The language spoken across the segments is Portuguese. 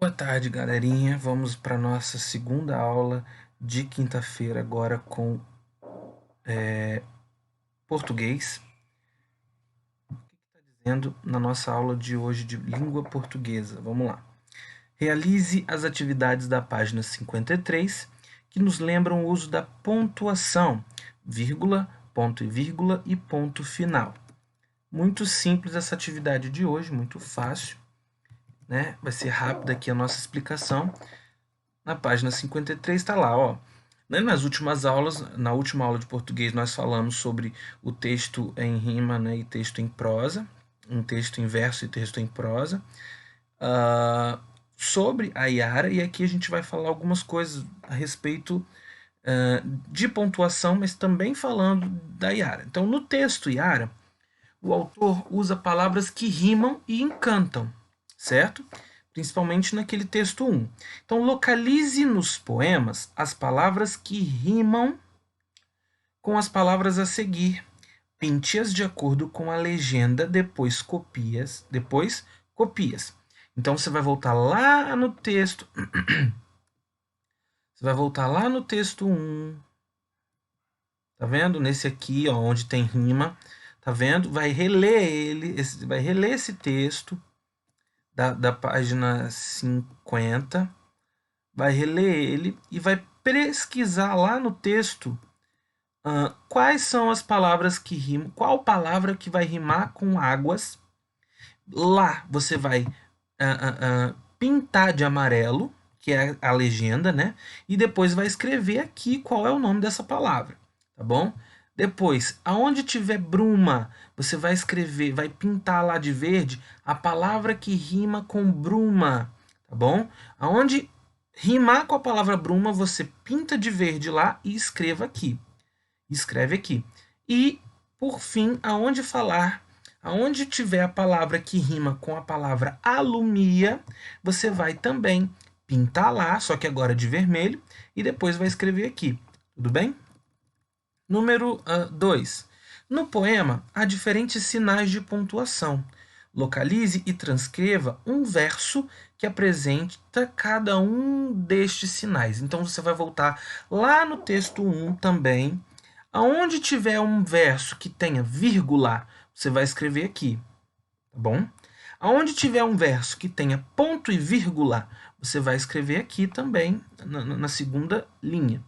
Boa tarde, galerinha. Vamos para nossa segunda aula de quinta-feira, agora com português. O que está dizendo na nossa aula de hoje de língua portuguesa? Vamos lá. Realize as atividades da página 53, que nos lembram o uso da pontuação, vírgula, ponto e vírgula e ponto final. Muito simples essa atividade de hoje, muito fácil, né? Vai ser rápida aqui a nossa explicação. Na página 53 está lá, ó. Nas últimas aulas, na última aula de português, nós falamos sobre o texto em rima, né, e texto em prosa, um texto em verso e texto em prosa, sobre a Iara, e aqui a gente vai falar algumas coisas a respeito de pontuação, mas também falando da Iara. Então, no texto Iara, o autor usa palavras que rimam e encantam, certo? Principalmente naquele texto 1. Então, localize nos poemas as palavras que rimam com as palavras a seguir. Pinte-as de acordo com a legenda, depois copias. Então, você vai voltar lá no texto. Você vai voltar lá no texto 1. Tá vendo? Nesse aqui, ó, onde tem rima. Tá vendo? Vai reler ele, vai reler esse texto da página 50, vai reler ele e vai pesquisar lá no texto quais são as palavras que rimam, qual palavra que vai rimar com águas. Lá você vai pintar de amarelo, que é a legenda, né? E depois vai escrever aqui qual é o nome dessa palavra, tá bom? Depois, aonde tiver bruma, você vai escrever, vai pintar lá de verde a palavra que rima com bruma, tá bom? Aonde rimar com a palavra bruma, você pinta de verde lá e escreva aqui. Escreve aqui. E, por fim, aonde tiver a palavra que rima com a palavra alumia, você vai também pintar lá, só que agora de vermelho, e depois vai escrever aqui. Tudo bem? Número 2. No poema, há diferentes sinais de pontuação. Localize e transcreva um verso que apresenta cada um destes sinais. Então, você vai voltar lá no texto 1 também. Aonde tiver um verso que tenha vírgula, você vai escrever aqui, tá bom? Aonde tiver um verso que tenha ponto e vírgula, você vai escrever aqui também, na segunda linha.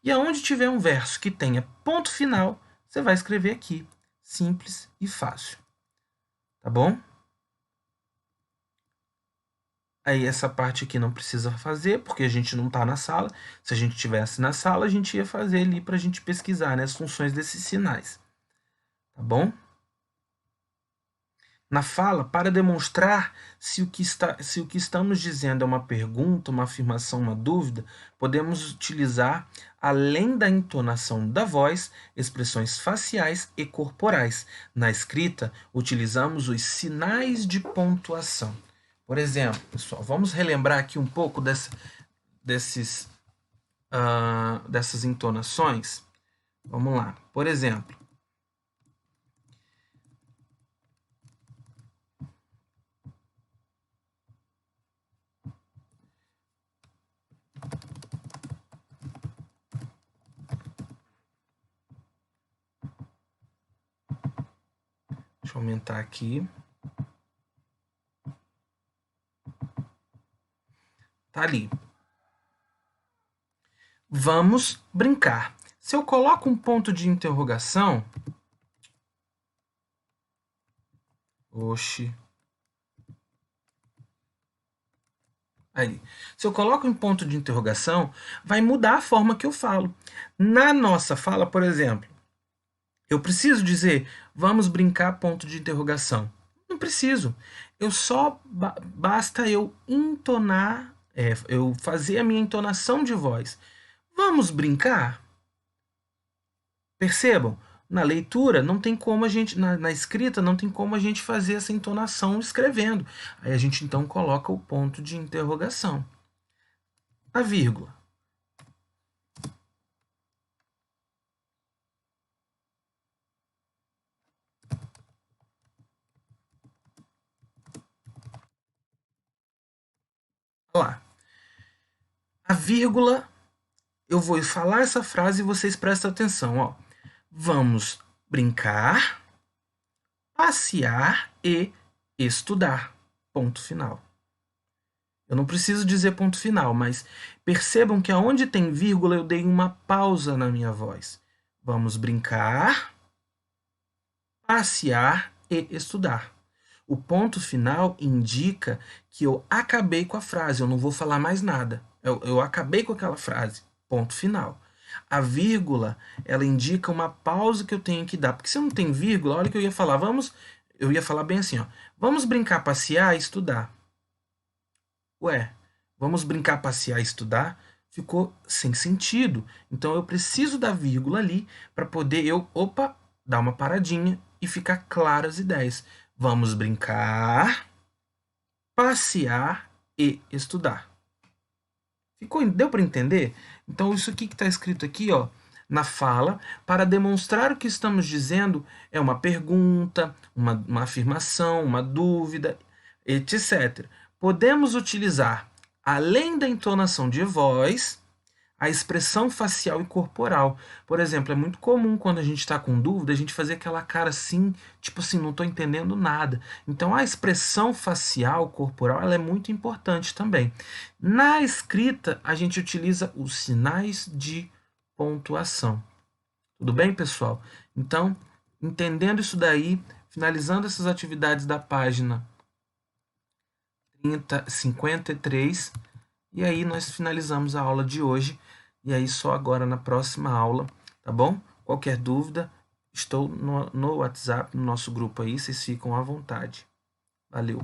E aonde tiver um verso que tenha ponto final, você vai escrever aqui. Simples e fácil. Tá bom? Aí essa parte aqui não precisa fazer, porque a gente não está na sala. Se a gente estivesse na sala, a gente ia fazer ali para a gente pesquisar, né, as funções desses sinais. Tá bom? Na fala, para demonstrar se o que estamos dizendo é uma pergunta, uma afirmação, uma dúvida, podemos utilizar, além da entonação da voz, expressões faciais e corporais. Na escrita, utilizamos os sinais de pontuação. Por exemplo, pessoal, vamos relembrar aqui um pouco dessas entonações. Vamos lá. Por exemplo, deixa eu aumentar aqui. Tá ali. Vamos brincar. Se eu coloco um ponto de interrogação. Oxi. Aí. Se eu coloco um ponto de interrogação, vai mudar a forma que eu falo. Na nossa fala, por exemplo, eu preciso dizer vamos brincar, ponto de interrogação. Não preciso. Eu só basta eu entonar, eu fazer a minha entonação de voz. Vamos brincar? Percebam, na leitura não tem como a gente, na escrita não tem como a gente fazer essa entonação escrevendo. Aí a gente então coloca o ponto de interrogação. A vírgula. Olha lá. vírgula, eu vou falar essa frase e vocês prestem atenção, ó. Vamos brincar, passear e estudar. Ponto final. Eu não preciso dizer ponto final, mas percebam que aonde tem vírgula eu dei uma pausa na minha voz. Vamos brincar, passear e estudar. O ponto final indica que eu acabei com a frase, eu não vou falar mais nada. Eu acabei com aquela frase. Ponto final. A vírgula, ela indica uma pausa que eu tenho que dar. Porque se eu não tem vírgula, olha o que eu ia falar. Eu ia falar bem assim, ó. Vamos brincar, passear e estudar. Ué, vamos brincar, passear e estudar? Ficou sem sentido. Então eu preciso da vírgula ali para poder dar uma paradinha e ficar claras as ideias. Vamos brincar, passear e estudar. Deu para entender? Então isso aqui que está escrito aqui, ó, na fala, para demonstrar o que estamos dizendo, é uma pergunta, uma afirmação, uma dúvida, etc. Podemos utilizar, além da entonação de voz, a expressão facial e corporal. Por exemplo, é muito comum quando a gente está com dúvida, a gente fazer aquela cara assim, tipo assim, não estou entendendo nada. Então, a expressão facial, corporal, ela é muito importante também. Na escrita, a gente utiliza os sinais de pontuação. Tudo bem, pessoal? Então, entendendo isso daí, finalizando essas atividades da página 53, e aí nós finalizamos a aula de hoje. E aí só agora na próxima aula, tá bom? Qualquer dúvida, estou no WhatsApp, no nosso grupo aí, vocês ficam à vontade. Valeu!